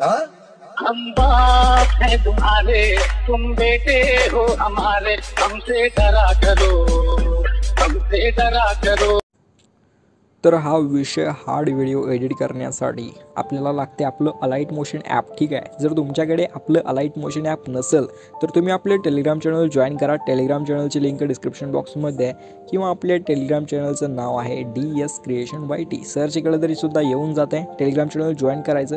हाँ? हम बाप है तुम्हारे, तुम बेटे हो हमारे, हमसे डरा करो, हमसे डरा करो। तर हा विषय हार्ड व्हिडिओ एडिट करण्यासाठी आपल्याला लागते आपलं अलाइट मोशन ॲप. ठीक आहे, जर तुमच्याकडे आपलं अलाइट मोशन ॲप नसेल तर तुम्ही आपले टेलिग्राम चॅनल जॉईन करा. टेलिग्राम चॅनलची लिंक डिस्क्रिप्शन बॉक्समध्ये आहे किंवा आपल्या टेलिग्राम चॅनलचं नाव आहे DS Creation YT. सर्च केलं तरी सुद्धा येऊन जाते. टेलिग्राम चॅनल जॉईन करायचं.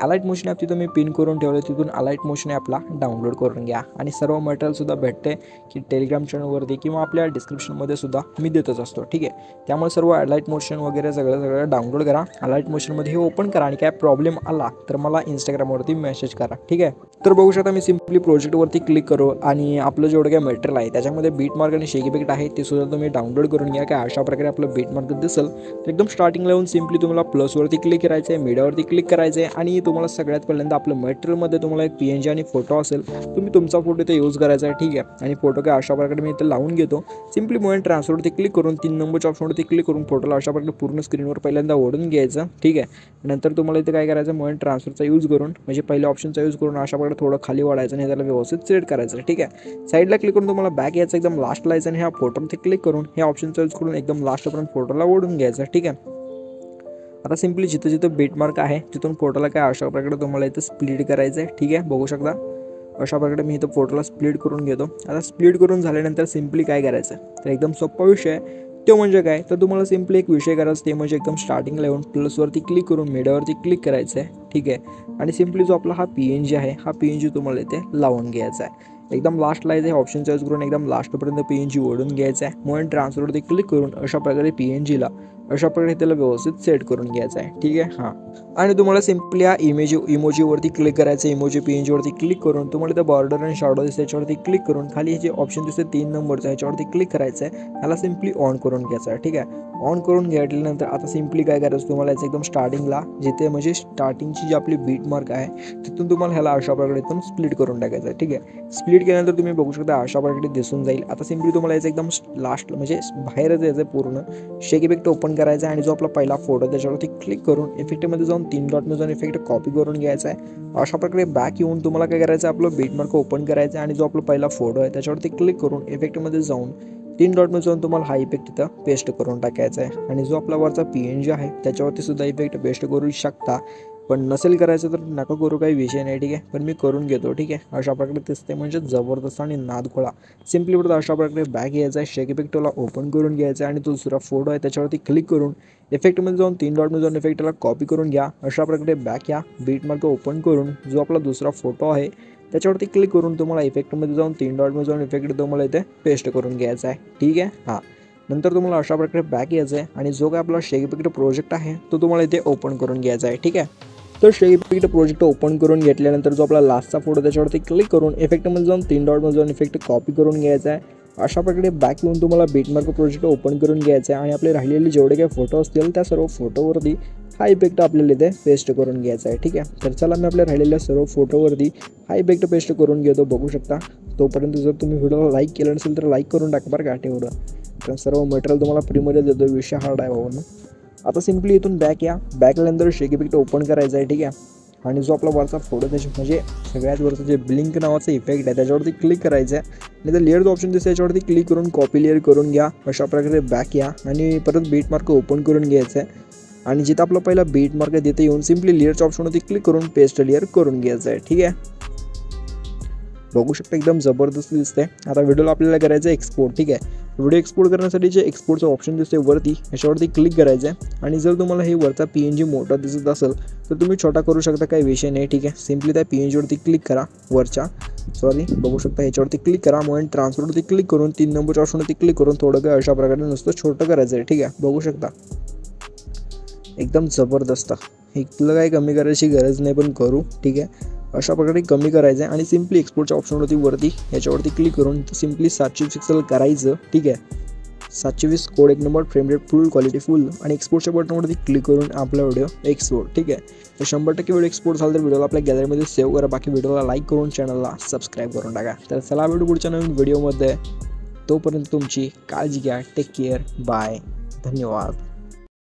अलाइट मोशन ॲप तिथं मी पिन करून ठेवलं, तिथून अलाइट मोशन ॲपला डाउनलोड करून घ्या आणि सर्व मटेरियलसुद्धा भेटते की टेलिग्राम चॅनलवरती किंवा आपल्या डिस्क्रिप्शनमध्ये सुद्धा मी देतच असतो. ठीक आहे, त्यामुळे सर्व अलाइट मोशन वगैरे सगळं डाउनलोड करा. अलाइट मोशनमध्ये हे ओपन करा आणि काय प्रॉब्लेम आला तर मला इंस्टाग्रामवरती मेसेज करा. ठीक आहे, तर बघू शकता मी सिम्पली प्रोजेक्टवरती क्लिक करू आणि आपलं जेवढं काय मटेरियल आहे त्याच्यामध्ये बीटमार्क आणि शेक इफेक्ट आहे ते सुद्धा तुम्ही डाउनलोड करून घ्या. काय अशा प्रकारे आपलं बीटमार्क दिसेल तर एकदम स्टार्टिंगला येऊन सिम्पली तुम्हाला प्लसवरती क्लिक करायचं आहे, मीडियावरती क्लिक करायचं आहे आणि तुम्हाला सगळ्यात पहिल्यांदा आपलं मटेरियलमध्ये तुम्हाला एक PNG आणि फोटो असेल, तुम्ही तुमचा फोटो इथे यूज करायचा आहे. ठीक आहे, आणि फोटो काय अशा प्रकारे मी इथे लावून घेतो. सिम्पली मोमेंट ट्रान्सफरवरती क्लिक करून 3 नंबरच्या ऑप्शनवरती क्लिक करून फोटोला अशा प्रकारे पूर्ण स्क्रीनवर पहिल्यांदा ओढून घ्यायचं. ठीक आहे, नंतर तुम्हाला इथे काय करायचं, मोमेंट ट्रान्सफरचा यूज करून म्हणजे पहिल्या ऑप्शनचा यूज करून अशा प्रकारे थोडं खाली वाढायचं आणि त्याला व्यवस्थित सेट करायचं. ठीक आहे, साईडला क्लिक करून तुम्हाला बॅक यायचं, एकदम लास्टला यायचं आणि ह्या फोटोवरती क्लिक करून ह्या ऑप्शनचा यूज करून एकदम लास्टपर्यंत फोटोला ओढून घ्यायचं. ठीक आहे, आता सिम्पली जिथं जिथं बीटमार्क आहे तिथून फोटोला काय अशा प्रकारे तुम्हाला इथं स्प्लिट करायचं आहे. ठीक आहे, बघू शकता अशा प्रकारे मी इथं फोटोला स्प्लिट करून घेतो. आता स्प्लिट करून झाल्यानंतर सिम्पली काय करायचं तर एकदम सोपा विषय आहे. तो म्हणजे काय तर तुम्हाला सिम्पली एक विषय करायचा, ते म्हणजे एकदम स्टार्टिंगला येऊन प्लसवरती क्लिक करून मीडियावरती क्लिक करायचं आहे. ठीक आहे, आणि सिम्पली जो आपला हा PNG आहे हा PNG तुम्हाला इथे लावून घ्यायचा आहे. एकदम लास्टला आहे ऑप्शनचा यूज करून एकदम लास्टपर्यंत PNG ओढून घ्यायचा आहे. मोमेंट ट्रान्सफरवरती क्लिक करून अशा प्रकारे PNGला अशा प्रकारे त्याला व्यवस्थित सेट करून घ्यायचं आहे. ठीक आहे, हां, आणि तुम्हाला सिम्पली हा इमोजीवरती क्लिक करायचं. इमोजी PNGवरती क्लिक करून तुम्हाला इथं बॉर्डर आणि शॅडो दिसते याच्यावरती क्लिक करून खाली हे जे ऑप्शन दिसते 3 नंबरचं ह्याच्यावरती क्लिक करायचं आहे. ह्याला सिम्पली ऑन करून घ्यायचं आहे. ठीक आहे, ऑन करून घेतल्यानंतर आता सिम्पली काय करायचं तुम्हाला याचं एकदम स्टार्टिंगला जिथे म्हणजे स्टार्टिंगची जी आपली बीटमार्क आहे तिथून तुम्हाला ह्याला अशा प्रकारे एकदम स्प्लिट करून टाकायचं आहे. ठीक आहे, स्प्लिट केल्यानंतर तुम्ही बघू शकता अशा प्रकारे दिसून जाईल. आता सिम्पली तुम्हाला याचं एकदम लास्ट म्हणजे बाहेरच यायचं पूर्ण शेक इफेक्ट ओपन करायचा आणि जो आपला पहिला फोटो त्याच्यावरती क्लिक करून इफेक्टमध्ये जाऊन 3 डॉटमध्ये जाऊन इफेक्ट कॉपी करून घ्यायचा आहे. अशा प्रकारे बॅक येऊन तुम्हाला काय करायचं आपलं बीटमार्क ओपन करायचं आणि जो आपला पहिला फोटो आहे त्याच्यावरती क्लिक करून इफेक्टमध्ये जाऊन 3 डॉटमध्ये जाऊन तुम्हाला हा इफेक्ट तिथं पेस्ट करून टाकायचा आहे. आणि जो आपला वरचा PNG आहे त्याच्यावरती सुद्धा इफेक्ट पेस्ट करू शकता, पण नसेल करायचं तर नका करू, काही विषय नाही. ठीक आहे, पण मी करून घेतो. ठीक आहे, अशा प्रकारे दिसते म्हणजे जबरदस्त आणि नादखोळा. सिम्पली पुढे अशा प्रकारे बॅक यायचा आहे, शेक इफेक्टला ओपन करून घ्यायचा आणि तो दुसरा फोटो आहे त्याच्यावरती क्लिक करून इफेक्टमध्ये जाऊन 3 डॉटमध्ये जाऊन इफेक्टला कॉपी करून घ्या. अशा प्रकारे बॅक या बीटमार्क ओपन करून जो आपला दुसरा फोटो आहे त्याच्यावरती क्लिक करून तुम्हाला इफेक्टमध्ये जाऊन 3 डॉटमध्ये जाऊन इफेक्ट तुम्हाला इथे पेस्ट करून घ्यायचा आहे. ठीक आहे, हां, नंतर तुम्हाला अशा प्रकारे बॅक यायचं आहे आणि जो काय आपला शेक इफेक्ट प्रोजेक्ट आहे तो तुम्हाला इथे ओपन करून घ्यायचा आहे. ठीक आहे, तर शेक इफेक्ट प्रोजेक्ट ओपन करून घेतल्यानंतर जो आपला लास्टचा फोटो त्याच्यावरती क्लिक करून इफेक्टमध्ये जाऊन 3 डॉटमध्ये जाऊन इफेक्ट कॉपी करून घ्यायचा आहे. अशा प्रकारे बॅक येऊन तुम्हाला बीटमार्क प्रोजेक्ट ओपन करून घ्यायचा आहे आणि आपले राहिलेले जेवढे काही फोटो असतील त्या सर्व फोटोवरती हा इफेक्ट आपल्याला इथे पेस्ट करून घ्यायचा आहे. ठीक आहे, तर चला मी आपल्या राहिलेल्या सर्व फोटोवरती हा इफेक्ट पेस्ट करून घेतो. बघू शकता. तोपर्यंत जर तुम्ही व्हिडिओला लाईक केलं नसेल तर लाईक करून टाका बरं का तेवढं, कारण सर्व मटेरियल तुम्हाला फ्रीमध्ये देतो. विषय हार्ड आहे भाऊ. आता सिम्पली इथून बॅक या, बॅकनंतर शेक इफेक्ट ओपन करायचा आहे. ठीक आहे, आणि जो आपला वरचा फोटो त्याची म्हणजे सगळ्यात वरचं जे ब्लिंक नावाचं इफेक्ट आहे त्याच्यावरती क्लिक करायचं आहे आणि तर लेअरचं ऑप्शन दिसतं याच्यावरती क्लिक करून कॉपी लेअर करून घ्या. अशा प्रकारे बॅक या आणि परत बीटमार्क ओपन करून घ्यायचं आहे आणि जिथं आपला पहिला बीटमार्क आहे तिथे येऊन सिम्पली लेअरच्या ऑप्शनवरती क्लिक करून पेस्ट लेअर करून घ्यायचं आहे. ठीक आहे, बघू शकता एकदम जबरदस्त दिसते. आता व्हिडिओला आपल्याला करायचं आहे एक्सपोर्ट. ठीक आहे, व्हिडिओ एक्सपोर्ट करण्यासाठी जे एक्सपोर्टचं ऑप्शन दिसते वरती याच्यावरती क्लिक करायचं आहे आणि जर तुम्हाला हे वरचा PNG मोठा दिसत असेल तर तुम्ही छोटा करू शकता, काही विषय नाही. ठीक आहे, सिम्पली त्या PNGवरती क्लिक करा वरच्या, बघू शकता ह्याच्यावरती क्लिक करा. मोमेंट ट्रान्सफरवरती क्लिक करून 3 नंबरच्या ऑप्शनवरती क्लिक करून थोडं काय अशा प्रकारे नुसतं छोटं करायचं आहे. ठीक आहे, बघू शकता एकदम जबरदस्त. इथलं काही कमी करायची गरज नाही पण करू. ठीक आहे, अशा प्रकारे कमी करायचं आहे आणि सिम्पली एक्सपोर्टच्या ऑप्शनवरती वरती याच्यावरती क्लिक करून सिम्पली 720 पिक्सल करायचं. ठीक आहे, 720 कोड 1 नंबर फ्रेम रेट फुल क्वालिटी फुल आणि एक्सपोर्टच्या बटनवरती क्लिक करून आपला व्हिडिओ एक्सपोर्ट. ठीक आहे, तर 100% व्हिडिओ एक्सपोर्ट झाला तर व्हिडिओला आपल्या गॅलरीमध्ये सेव्ह करा. बाकी व्हिडिओला लाईक करून चॅनलला सबस्क्राईब करून टाका. तर चला भेटू पुढच्या नवीन व्हिडिओमध्ये. तोपर्यंत तुमची काळजी घ्या. Take care. बाय. धन्यवाद.